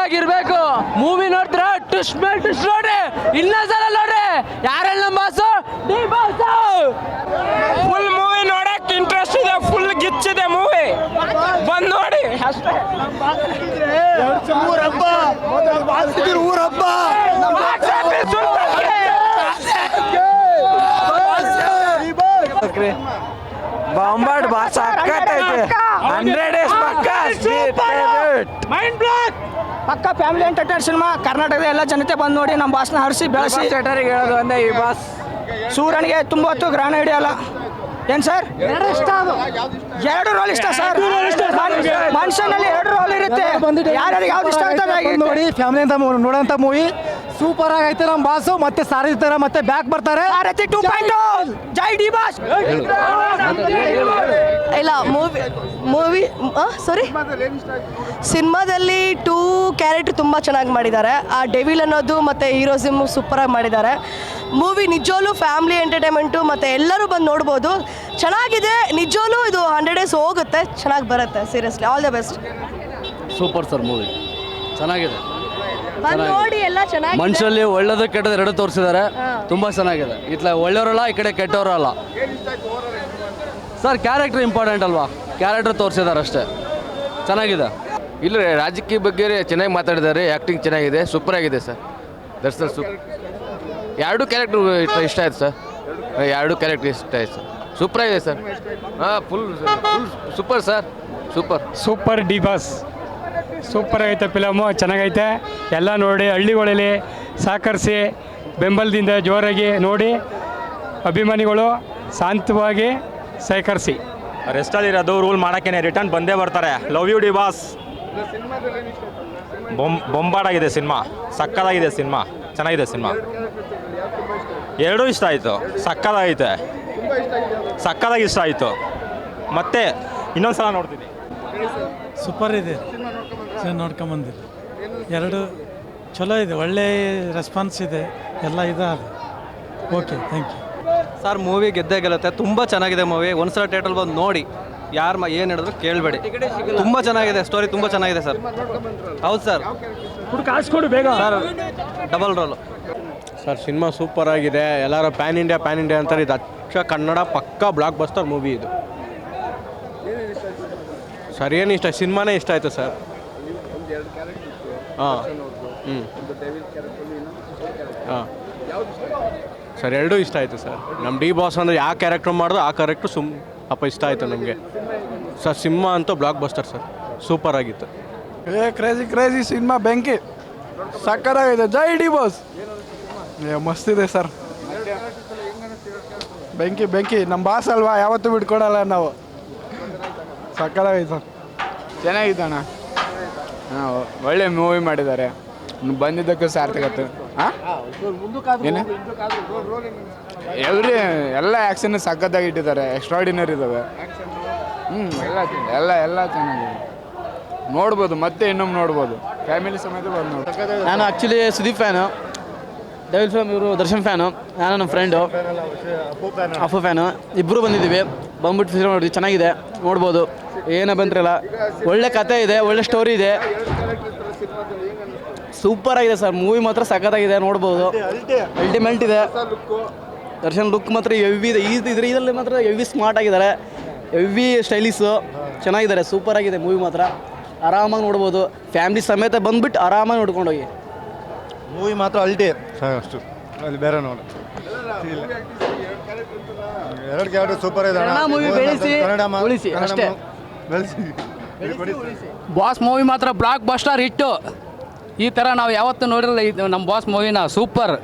ಆಗಿರ್ಬೇಕು. ಮೂವಿ ನೋಡ್ತೀರಾ ಟುಶ್ ಮೇಲೆ ಟುಶ್ ನೋಡ್ರಿ, ಇನ್ನೊಂದ್ಸಲ ನೋಡ್ರಿ. ಯಾರೆಲ್ಲ ನಮ್ಮ boss? D boss. Full movie ನೋಡಕ್ ಇಂಟ್ರೆಸ್ಟ್ ಇದೆ, ಫುಲ್ ಗಿಚ್ಚಿದೆ ಮೂವಿ, ಬಂದ್ ನೋಡಿ ಅಷ್ಟೇ. ಊರಬ್ಬ ಬಾಂಬಾಡ್ ಬಾಸ್ ಅಕ್ಕೈತೆ 100 days ಮೈಂಡ್ ಬ್ಲಾಕ್. ಪಕ್ಕ ಫ್ಯಾಮಿಲಿ ಎಂಟರ್ಟೈನ್ ಸಿನಿಮಾ. ಕರ್ನಾಟಕದ ಎಲ್ಲ ಜನತೆ ಬಂದು ನೋಡಿ ನಮ್ಮ ಬಾಸ್ನ ಹರಿಸಿ ಬೆಳೆಸಿ. ಚಟರಿಗೆ ಹೇಳೋದು ಒಂದೇ, ಈ ಬಾಸ್ ಸೂರ್ಯನಿಗೆ ತುಂಬ ಹೊತ್ತು ಗ್ರಹಣ ಹಿಡಿಯಲ್ಲ. ಏನು ಸರ್? ಎರಡು ರೋಲ್ ಇಷ್ಟ ಸರ್. ಮನುಷ್ಯನಲ್ಲಿ ಎರಡು ರೋಲ್ ಇರುತ್ತೆ. ಯಾರ್ಯಾರಿಗೆ ಯಾವ್ದು ಇಷ್ಟ ಆಗ್ತದೆ ನೋಡಿ. ಫ್ಯಾಮಿಲಿ ಅಂತ ನೋಡೋಂಥ ಮೂವಿ ಸೂಪರ್ ಆಗೈತೆ. ನಮ್ಮ ಬಾಸು ಮತ್ತೆ ಸಾರಿತಾರೆ, ಮತ್ತೆ ಬ್ಯಾಕ್ ಬರ್ತಾರೆ. 2.0 ಜೈ ಡಿ ಬಾಸ್. ಇಲ್ಲ ಮೂವಿ ಸಾರಿ ಸಿನಿಮಾದಲ್ಲಿ 2 ಕ್ಯಾರೆಕ್ಟರ್ ತುಂಬ ಚೆನ್ನಾಗಿ ಮಾಡಿದ್ದಾರೆ. ಆ ಡೆವಿಲ್ ಅನ್ನೋದು ಮತ್ತು ಹೀರೋಸಿಮ್ ಸೂಪರಾಗಿ ಮಾಡಿದ್ದಾರೆ. ಮೂವಿ ನಿಜವಾಗ್ಲೂ ಫ್ಯಾಮಿಲಿ ಎಂಟರ್ಟೈನ್ಮೆಂಟು ಮತ್ತು ಎಲ್ಲರೂ ಬಂದು ನೋಡ್ಬೋದು. ಚೆನ್ನಾಗಿದೆ ನಿಜವಾಗ್ಲೂ. ಇದು 100 days ಹೋಗುತ್ತೆ, ಚೆನ್ನಾಗಿ ಬರುತ್ತೆ. Seriously all the best. Super sir movie, ಚೆನ್ನಾಗಿದೆ. ಬಂದು ನೋಡಿ ಎಲ್ಲ ಚೆನ್ನಾಗಿ. ಮನುಷ್ಯರಲ್ಲಿ ಒಳ್ಳೇದು ಕೆಟ್ಟದ್ದು ಎರಡು ತೋರಿಸಿದ್ದಾರೆ, ತುಂಬಾ ಚೆನ್ನಾಗಿದೆ. ಇಟ್ಲ ಒಳ್ಳೆಯವರಲ್ಲ, ಈ ಕಡೆ ಕೆಟ್ಟವರಲ್ಲ ಸರ್. ಕ್ಯಾರೆಕ್ಟರ್ ಇಂಪಾರ್ಟೆಂಟ್ ಅಲ್ವಾ, ಕ್ಯಾರೆಕ್ಟರ್ ತೋರಿಸಿದ್ದಾರೆ ಅಷ್ಟೇ, ಚೆನ್ನಾಗಿದೆ. ಇಲ್ಲ ರಾಜಕೀಯ ಬಗ್ಗೆ ಚೆನ್ನಾಗಿ ಮಾತಾಡಿದ್ದಾರೆ, ಆ್ಯಕ್ಟಿಂಗ್ ಚೆನ್ನಾಗಿದೆ, ಸೂಪರ್ ಆಗಿದೆ ಸರ್. ದರ್ಶನ್ ಎರಡು ಕ್ಯಾರೆಕ್ಟರ್ ಇಷ್ಟ ಆಯ್ತು ಸರ್. ಎರಡು ಕ್ಯಾರೆಕ್ಟರ್ ಇಷ್ಟ ಆಯ್ತು ಸರ್, ಸೂಪರ್ ಆಗಿದೆ sir. Full super sir, super D boss super ಆಗೈತೆ. ಫಿಲಮು ಚೆನ್ನಾಗೈತೆ. ಎಲ್ಲ ನೋಡಿ ಹಳ್ಳಿಗಳಲ್ಲಿ ಸಹಕರಿಸಿ ಬೆಂಬಲದಿಂದ ಜೋರಾಗಿ ನೋಡಿ, ಅಭಿಮಾನಿಗಳು ಶಾಂತವಾಗಿ ಸಹಕರಿಸಿ. ರೆಸ್ಟಲ್ಲಿರೋದು ರೂಲ್ ಮಾಡೋಕ್ಕೇನೆ ರಿಟರ್ನ್ ಬಂದೇ ಬರ್ತಾರೆ. Love you D boss. ಬೊಂಬಾಡಾಗಿದೆ ಸಿನಿಮಾ, ಸಕ್ಕತ್ತಾಗಿದೆ ಸಿನಿಮಾ, ಚೆನ್ನಾಗಿದೆ ಸಿನಿಮಾ. ಎರಡೂ ಇಷ್ಟ ಆಯಿತು, ಸಕ್ಕತ್ತಾಗೈತೆ, ಸಕ್ಕತ್ತಾಗಿ ಇಷ್ಟ ಆಯಿತು. ಮತ್ತೆ ಇನ್ನೊಂದು ಸಲ ನೋಡ್ತೀನಿ. ಸೂಪರ್ ಇದೆ ಸರ್, ನೋಡ್ಕೊಂಬಂದಿರಿ. ಎರಡು ಚಲೋ ಇದೆ, ಒಳ್ಳೆ ರೆಸ್ಪಾನ್ಸ್ ಇದೆ, ಎಲ್ಲ ಇದೆ. Okay, thank you sir. Movie ಗೆದ್ದೇ ಗೆಲ್ಲುತ್ತೆ, ತುಂಬ ಚೆನ್ನಾಗಿದೆ ಮೂವಿ. ಒಂದ್ಸಲ ಥಿಯೇಟ್ರಲ್ಲಿ ಬಂದು ನೋಡಿ, ಯಾರು ಏನು ಹೇಳಿದ್ರು ಕೇಳಬೇಡಿ. ತುಂಬ ಚೆನ್ನಾಗಿದೆ, ಸ್ಟೋರಿ ತುಂಬ ಚೆನ್ನಾಗಿದೆ ಸರ್. ಹೌದು ಸರ್, ಕಾಸು ಕೊಡು ಬೇಗ sir. Double role sir. Cinema super ಆಗಿದೆ. ಎಲ್ಲರೂ ಪ್ಯಾನ್ ಇಂಡಿಯಾ ಅಂತಾರೆ. ಇದು ಅಚ್ಚ ಕನ್ನಡ ಪಕ್ಕಾ ಬ್ಲಾಕ್ ಬಸ್ಟರ್ ಮೂವಿ ಇದು ಸರ್. ಏನು ಇಷ್ಟ, ಸಿನಿಮಾನೇ ಇಷ್ಟ ಆಯಿತು ಸರ್. ಹಾಂ ಹಾಂ ಸರ್, ಎರಡೂ ಇಷ್ಟ ಆಯಿತು ಸರ್. ನಮ್ಮ ಡಿ ಬಾಸ್ ಅಂದರೆ ಯಾವ ಕ್ಯಾರೆಕ್ಟರ್ ಮಾಡಿದ್ರು ಆ ಕ್ಯಾರೆಕ್ಟ್ರು ಅಪ್ಪ ಇಷ್ಟ ಆಯಿತು ನಮಗೆ ಸರ್. ಸಿನಿಮಾ ಅಂತೂ ಬ್ಲಾಕ್ ಬಸ್ಟರ್ ಸರ್, ಸೂಪರ್ ಆಗಿತ್ತು. ಕ್ರೇಜಿ ಸಿನಿಮಾ, ಬೆಂಕಿ ಸಕ್ಕತ್ತಾಗಿದೆ. ಜೈ ಡಿ ಬಾಸ್. ಮಸ್ತಿದೆ ಸರ್, ಬೆಂಕಿ. ನಮ್ಮ ಬಾಸ್ ಅಲ್ವಾ, ಯಾವತ್ತೂ ಬಿಟ್ಕೊಡಲ್ಲ ನಾವು. ಸಕ್ಕತ್ತಾಗಿದೆ ಸರ್. ಚೆನ್ನಾಗಿದ್ದಣ್ಣ. ಹಾಂ, ಒಳ್ಳೆ ಮೂವಿ ಮಾಡಿದ್ದಾರೆ. ಬಂದಿದ್ದಕ್ಕೂ ಸಾರ್ಥಕತೆ. ಹಾಂ, ಏನು ಎಲ್ಲ ಆ್ಯಕ್ಷನ್ ಸಖತ್ತಾಗಿ ಇಟ್ಟಿದ್ದಾರೆ, ಎಕ್ಸ್ಟ್ರಾರ್ಡಿನರಿ ಇದ್ದಾವೆ. ಎಲ್ಲ ಚೆನ್ನಾಗಿದೆ, ನೋಡ್ಬೋದು. ಮತ್ತೆ ಇನ್ನೊಮ್ಮೆ ನೋಡ್ಬೋದು, ಫ್ಯಾಮಿಲಿ ಸಮೇತ ಬಂದು ನೋಡಿ. ನಾನು actually Sudeep fan, devil film ಇವರು ದರ್ಶನ್ ಫ್ಯಾನು, ನಾನು ನಮ್ಮ ಫ್ರೆಂಡು ಅಪ್ಪು ಫ್ಯಾನು. ಇಬ್ಬರು ಬಂದಿದ್ದೀವಿ, ಬಂದ್ಬಿಟ್ಟು ಫಿಲ್ಮ್ ನೋಡಿದ್ವಿ. ಚೆನ್ನಾಗಿದೆ, ನೋಡ್ಬೋದು. ಏನೋ ಬಂದ್ರಲ್ಲ, ಒಳ್ಳೆ ಕತೆ ಇದೆ, ಒಳ್ಳೆ ಸ್ಟೋರಿ ಇದೆ, ಸೂಪರ್ ಆಗಿದೆ ಸರ್. ಮೂವಿ ಮಾತ್ರ ಸಖತ್ತಾಗಿದೆ, ನೋಡ್ಬೋದು. ಅಲ್ಟಿಮೇಟ್ ಇದೆ. ದರ್ಶನ್ ಲುಕ್ ಮಾತ್ರ ಹೆವಿ ಇದೆ. ಇದರಲ್ಲಿ ಮಾತ್ರ ಹೆವಿ ಸ್ಮಾರ್ಟ್ ಆಗಿದ್ದಾರೆ, ಹೆವಿ ಸ್ಟೈಲಿಶು, ಚೆನ್ನಾಗಿದ್ದಾರೆ. ಸೂಪರ್ ಆಗಿದೆ ಮೂವಿ ಮಾತ್ರ, ಆರಾಮಾಗಿ ನೋಡ್ಬೋದು. ಫ್ಯಾಮಿಲಿ ಸಮೇತ ಬಂದ್ಬಿಟ್ಟು ಆರಾಮಾಗಿ ನೋಡ್ಕೊಂಡೋಗಿ. ಮೂವಿ ಮಾತ್ರ ಅಲ್ಟಿ ಅಷ್ಟು, ಅಲ್ಲಿ ಬೇರೆ ನೋಡಿ. ಎರಡು ಕ್ಯಾರೆಕ್ಟರ್ ಸೂಪರ್ ಇದೆ. ಮೂವಿ ಬೆಳೆಸಿ ಉಳಿಸಿ ಅಷ್ಟೇ. ಬಾಸ್ ಮೂವಿ ಮಾತ್ರ ಬ್ಲಾಕ್ ಬಸ್ಟರ್ ಹಿಟ್ಟು. ಈ ಥರ ನಾವು ಯಾವತ್ತೂ ನೋಡಿರಲ್ಲ ನಮ್ಮ ಬಾಸ್ ಮೂವಿನ. ಸೂಪರ್,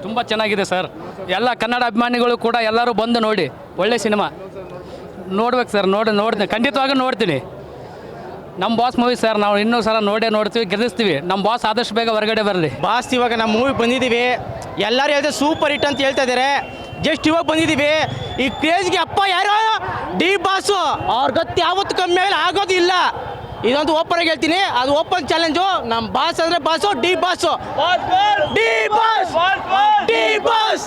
ತುಂಬ ಚೆನ್ನಾಗಿದೆ ಸರ್. ಎಲ್ಲ ಕನ್ನಡ ಅಭಿಮಾನಿಗಳು ಕೂಡ ಎಲ್ಲರೂ ಬಂದು ನೋಡಿ. ಒಳ್ಳೆ ಸಿನಿಮಾ ನೋಡ್ಬೇಕು ಸರ್. ನೋಡ್ತೀನಿ, ಖಂಡಿತವಾಗಿ ನೋಡ್ತೀನಿ. ನಮ್ಮ ಬಾಸ್ ಮೂವಿ ಸರ್, ನಾವು ಇನ್ನೂ ಸಲ ನೋಡ್ತೀವಿ, ಗೆಲ್ಲಿಸ್ತೀವಿ. ನಮ್ಮ ಬಾಸ್ ಆದಷ್ಟು ಬೇಗ ಹೊರಗಡೆ ಬರಲಿ. ಬಾಸ್ ಇವಾಗ ನಮ್ಮ ಮೂವಿ ಬಂದಿದ್ದೀವಿ, ಎಲ್ಲರೂ ಹೇಳ್ತಾರೆ ಸೂಪರ್ ಹಿಟ್ ಅಂತ ಹೇಳ್ತಾ ಇದ್ದಾರೆ. ಜಸ್ಟ್ ಇವಾಗ ಬಂದಿದ್ದೀವಿ. ಈ ಕ್ರೇಜ್ಗೆ ಅಪ್ಪ ಯಾರು? D boss. ಅವ್ರ ಗತಿ ಯಾವತ್ತು ಕಮ್ಮಿ ಆಗೋದಿಲ್ಲ. ಇದೊಂದು ಓಪನ್ ಆಗಿ ಹೇಳ್ತೀನಿ, ಅದು ಓಪನ್ ಚಾಲೆಂಜು. ನಮ್ಮ ಬಾಸ್ ಅಂದರೆ boss, D boss, D boss, D boss.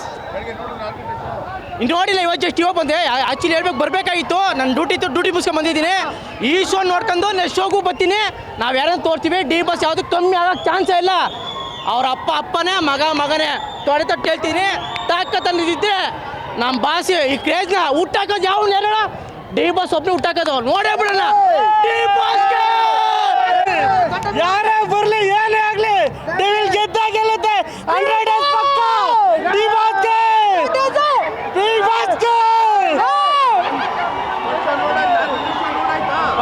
ನೋಡಿಲ್ಲ, ಇವತ್ತು ಜಸ್ಟ್ ಇವಾಗ ಬಂದೆ. ಆ್ಯಕ್ಚುಲಿ ಹೇಳ್ಬೇಕು ಬರಬೇಕಾಗಿತ್ತು, ನನ್ನ ಡ್ಯೂಟಿ ಮುಗಿಸ್ಕೊಂಡು ಬಂದಿದ್ದೀನಿ. ಈ ಶೋ ನೋಡ್ಕೊಂಡು ನೆಕ್ಸ್ಟ್ ಶೋಗೂ ಬರ್ತೀನಿ. ನಾವು ಯಾರನ್ನು ತೋರ್ತೀವಿ. ಡಿ ಬಾಸ್ ಯಾವುದು ಕಮ್ಮಿ ಆಗೋಕ್ಕೆ ಚಾನ್ಸೇ ಇಲ್ಲ. ಅವ್ರ ಅಪ್ಪನೇ ಮಗನೇ ತೊಡೆ ತೊಟ್ಟು ಹೇಳ್ತೀನಿ. ತಾಕತ್ತಂದಿದ್ದೆ ನಮ್ಮ ಬಾಸಿ ಈ ಕ್ರೇಜ್ನ ಹುಟ್ಟಾಕೋದು ಯಾವ ಹೇಳೋಣ, ಡಿ ಬಾಸ್ ಒಬ್ಬನೇ ಹುಟ್ಟಾಕೋದು. ನೋಡೇ ಬಿಡೋಣ ಡಿ ಬಾಸ್ಗೆ. ಯಾರೇ ಬರಲಿ ಏನೇ ಆಗಲಿ ಡೆವಿಲ್ ಗೆದ್ದೇ ಗೆಲ್ಲುತ್ತೆ. 100 ಡೇಸ್ ಪಕ್ಕ ಡಿ ಬಾಸ್ಗೆ.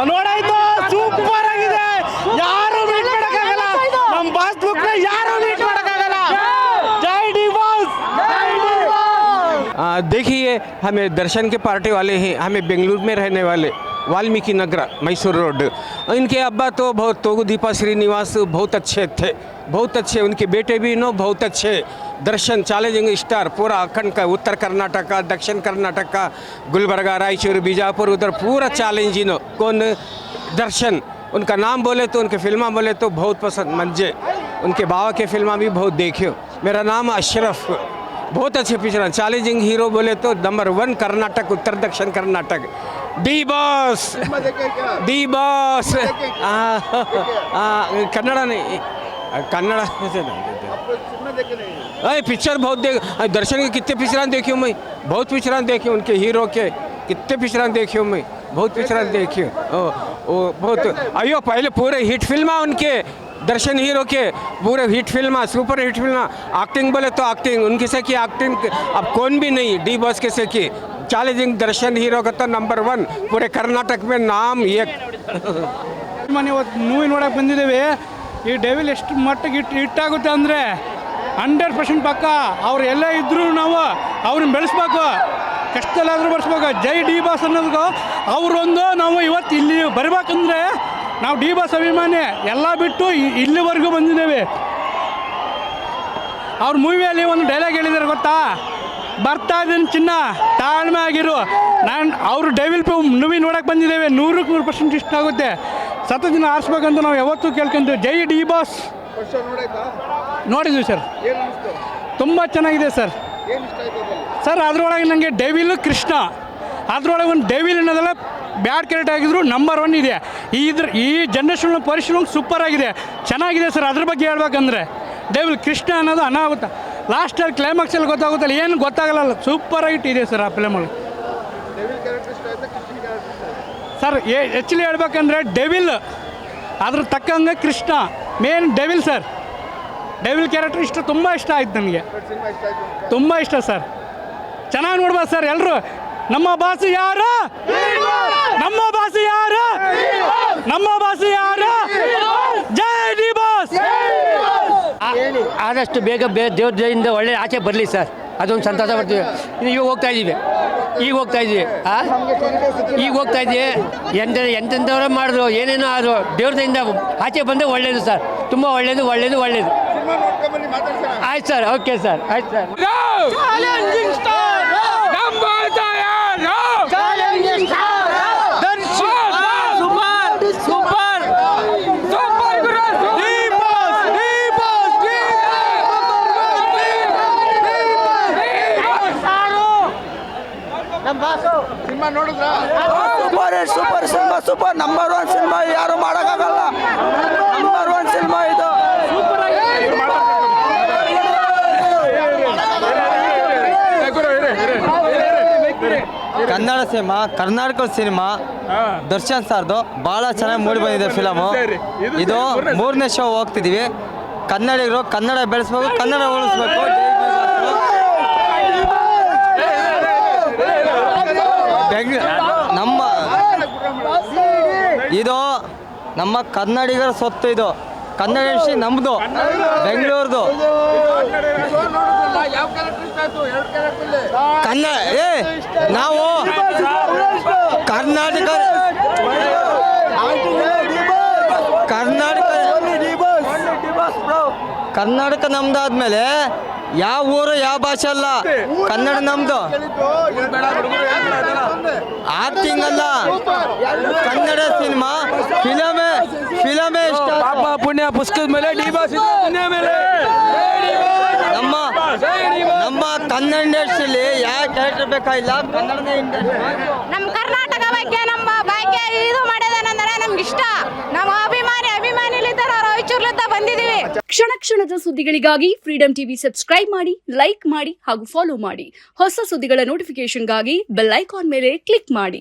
ನೋಡಾಯ್ತು, ಸೂಪರ್ ಆಗಿದೆ. ಯಾರು ಮೀಟ್ ಮಾಡೋಕ್ಕಾಗಲ್ಲ, ನಮ್ಮ ಬಾಸ್ ಬುಕ್ ಯಾರು ಮೀಟ್ ಮಾಡೋಕ್ಕಾಗಲ್ಲ. ಜೈ ಡಿ ಬಾಸ್. देखिए, हमें दर्शन के पार्टी वाले हैं, हमें बेंगलुरु में रहने वाले, वाल्मीकि नगर मैसूर रोड। इनके अब्बा तो बहुत तोगु दीपा श्रीनिवास बहुत अच्छे थे, बहुत अच्छे. उनके बेटे भी बहुत अच्छे. दर्शन चैलेंजिंग स्टार, पूरा अखंड का उत्तर कर्नाटक का, दक्षिण कर्नाटक का, गुलबर्गा, रायचूर, बीजापुर, उधर पूरा चैलेंजिंग. कौन? दर्शन. उनका नाम बोले तो, उनके फिल्म बोले तो बहुत पसंद मंजे. उनके बाबा के फिल्म भी बहुत देखियो. मेरा नाम अशरफ. बहुत अच्छे पिक्चर. चैलेंजिंग हीरो बोले तो नंबर 1 कर्नाटक, उत्तर दक्षिण Karnataka. D boss. D boss. Kannada नहीं, कन्नड़. अरे पिक्चर बहुत देख. दर्शन के कितने पिक्चर देखी हूँ मैं, बहुत पिक्चर देखी. उनके हीरो के कितने पिक्चर देखी हूँ मैं, बहुत पिक्चर देखी. ओ बहुत. अयो पहले पूरे हिट फिल्म उनके, दर्शन हीरो के पूरे hit film, super hit film. Acting बोले तो एक्टिंग उनकी से की एक्टिंग अब कौन भी नहीं. डी बॉस के से की चैलेंजिंग दर्शन हीरो का तो नंबर 1 पूरे कर्नाटक में नाम 1. ಇವತ್ತು ಮೂವಿ ನೋಡೋಕೆ ಬಂದಿದ್ದೇವೆ. ಈ ಡೆವಿಲ್ ಎಷ್ಟು ಮಟ್ಟಿಗೆ ಹಿಟ್ಟಾಗುತ್ತೆ ಅಂದರೆ 100% ಪಕ್ಕ. ಅವ್ರು ಎಲ್ಲೇ ಇದ್ದರೂ ನಾವು ಅವ್ರನ್ನ ಬೆಳೆಸ್ಬೇಕು, ಕಷ್ಟದಲ್ಲಾದರೂ ಬೆಳೆಸ್ಬೇಕು. ಜೈ ಡಿ ಬಾಸ್ ಅನ್ನೋದಕ್ಕೂ ಅವರೊಂದು ನಾವು ಇವತ್ತು ಇಲ್ಲಿ ಬರಬೇಕಂದ್ರೆ ನಾವು ಡಿ ಬಾಸ್ ಅಭಿಮಾನಿ ಎಲ್ಲ ಬಿಟ್ಟು ಇಲ್ಲಿವರೆಗೂ ಬಂದಿದ್ದೇವೆ. ಅವ್ರ ಮೂವಿಯಲ್ಲಿ ಒಂದು ಡೈಲಾಗ್ ಹೇಳಿದ್ದಾರೆ ಗೊತ್ತಾ, ಬರ್ತಾ ಇದ್ದೀನಿ ಚಿನ್ನ ತಾಳ್ಮೆ ಆಗಿರು. ಅವರು ಡೆವಿಲ್ ಮೂವಿ ನೋಡೋಕೆ ಬಂದಿದ್ದೇವೆ. 100% ಇಷ್ಟ ಆಗುತ್ತೆ. ಸತದಿನ ಆರಿಸ್ಬೇಕಂತ ನಾವು ಯಾವತ್ತೂ ಕೇಳ್ಕೊಂತೀವಿ. ಜೈ ಡಿ ಬಾಸ್. ನೋಡಿದ್ವಿ ಸರ್, ತುಂಬ ಚೆನ್ನಾಗಿದೆ ಸರ್. ಅದರೊಳಗೆ ನನಗೆ ಡೆವಿಲ್ ಕೃಷ್ಣ, ಅದರೊಳಗೆ ಒಂದು ಡೆವಿಲ್ ಅನ್ನೋದೆಲ್ಲ ಬ್ಯಾಡ್ ಕ್ಯಾರೆಕ್ಟರ್ ಆಗಿದ್ರು ನಂಬರ್ 1 ಇದೆ. ಈ ಜನ್ರೇಷನ್ ಪರಿಶ್ರಮ ಸೂಪರ್ ಆಗಿದೆ, ಚೆನ್ನಾಗಿದೆ ಸರ್. ಅದ್ರ ಬಗ್ಗೆ ಹೇಳ್ಬೇಕಂದ್ರೆ ಡೆವಿಲ್ ಕೃಷ್ಣ ಅನ್ನೋದು ಅನಾಹುತ. ಲಾಸ್ಟಲ್ಲಿ ಕ್ಲೈಮ್ಯಾಕ್ಸಲ್ಲಿ ಗೊತ್ತಾಗುತ್ತಲ್ಲ, ಏನು ಗೊತ್ತಾಗಲ್ಲ. ಸೂಪರ್ ಆಗಿಟ್ಟು ಇದೆ ಸರ್ ಆ ಫಿಲಮಲ್ಲಿ. ಸರ್ ಆ್ಯಕ್ಚುಲಿ ಹೇಳ್ಬೇಕಂದ್ರೆ ಡೆವಿಲ್, ಅದ್ರ ತಕ್ಕಂಗೆ Krishna main devil sir. Devil character ತುಂಬ ಇಷ್ಟ ಆಯ್ತು ನನಗೆ, ತುಂಬ ಇಷ್ಟ ಸರ್. ಚೆನ್ನಾಗಿ ನೋಡ್ಬೋದು ಸರ್ ಎಲ್ಲರೂ. ನಮ್ಮ ಬಾಸು ಯಾರು? ನಮ್ಮ ಬಾಸು ಯಾರು? ನಮ್ಮ ಬಾಸು ಯಾರು? ಜೈ ಡಿ ಬಾಸ್. ಆದಷ್ಟು ಬೇಗ ದೇವ್ರ ದಯೆಯಿಂದ ಒಳ್ಳೆ ಆಚೆ ಬರಲಿ ಸರ್, ಅದೊಂದು ಸಂತೋಷ ಪಡ್ತೀವಿ. ಈಗ ಹೋಗ್ತಾ ಇದ್ದೀವಿ. ಈಗ ಹೋಗ್ತಾ ಇದ್ದೀವಿ. ಎಂತೆಂಥವ್ರು ಮಾಡಿದ್ರು, ಏನೇನೋ ಆದರು, ದೇವ್ರ ದಯೆಯಿಂದ ಆಚೆ ಬಂದರೆ ಒಳ್ಳೇದು ಸರ್, ತುಂಬ ಒಳ್ಳೇದು. ಆಯ್ತು ಸರ್, ಓಕೆ ಸರ್, ಆಯ್ತು sir. Super cinema, super number 1 cinema. ಯಾರು ಮಾಡೋಕ್ಕಾಗಲ್ಲ. ನಂಬರ್ 1 ಸಿನಿಮಾ ಇದು. ಕನ್ನಡ ಸಿನಿಮಾ, ಕರ್ನಾಟಕ ಸಿನಿಮಾ, ದರ್ಶನ್ ಸರ್ದು ಭಾಳ ಚೆನ್ನಾಗಿ ಮೂಡಿ ಬಂದಿದೆ ಫಿಲಮು. ಇದು 3ನೇ ಶೋ ಹೋಗ್ತಿದ್ದೀವಿ. ಕನ್ನಡಿಗರು ಕನ್ನಡ ಬೆಳೆಸ್ಬೇಕು, ಕನ್ನಡ ಉಳಿಸ್ಬೇಕು. ಇದು ನಮ್ಮ ಕನ್ನಡಿಗರ ಸೊತ್ತು. ಇದು ಕನ್ನಡ ಇಂಡಸ್ಟ್ರಿ ನಮ್ಮದು, ಬೆಂಗಳೂರದು. ಕನ್ನಡ ನಾವು ಕರ್ನಾಟಕ ನಮ್ದಾದ್ಮೇಲೆ ಯಾವ ಊರು ಯಾವ ಭಾಷೆ ಅಲ್ಲ, ಕನ್ನಡ ನಮ್ದು. ಆಕ್ಟಿಂಗ್ ಅಲ್ಲ, ಕನ್ನಡ ಸಿನಿಮಾ ಫಿಲಮೇ ಇಷ್ಟ. ಪಾಪ ಪುಣ್ಯ ಪುಸ್ತಕದ ಮೇಲೆ ಡಿ ಬಾಸ್ ನಮ್ಮ ಕನ್ನಡ ಇಂಡಸ್ಟ್ರಿಯಲ್ಲಿ ಯಾವ ಕ್ಯಾರೆಕ್ಟರ್ ಬೇಕಾಗಿಲ್ಲ ಕನ್ನಡನೇ ನಮ್ಮ ಕರ್ನಾಟಕ ಬಗ್ಗೆ ನಮ್ಮ ಭಾಗ್ಯ ಇದು ಮಾಡೋದೇನೆಂದರೆ ನಮ್ಗೆ ಇಷ್ಟ. ನಮ್ಮ ಅಭಿಮಾನಿಲಿದ್ದ ನಾವು ರಾಯಚೂರ್ಲಿದ್ದ ಬಂದಿದ್ದೀವಿ. ಕ್ಷಣ ಕ್ಷಣದ ಸುದ್ದಿಗಳಿಗಾಗಿ ಫ್ರೀಡಂ ಟಿವಿ ಸಬ್ಸ್ಕ್ರೈಬ್ ಮಾಡಿ, ಲೈಕ್ ಮಾಡಿ ಹಾಗೂ ಫಾಲೋ ಮಾಡಿ. ಹೊಸ ಸುದ್ದಿಗಳ ನೋಟಿಫಿಕೇಶನ್ಗಾಗಿ ಬೆಲ್ ಐಕಾನ್ ಮೇಲೆ ಕ್ಲಿಕ್ ಮಾಡಿ.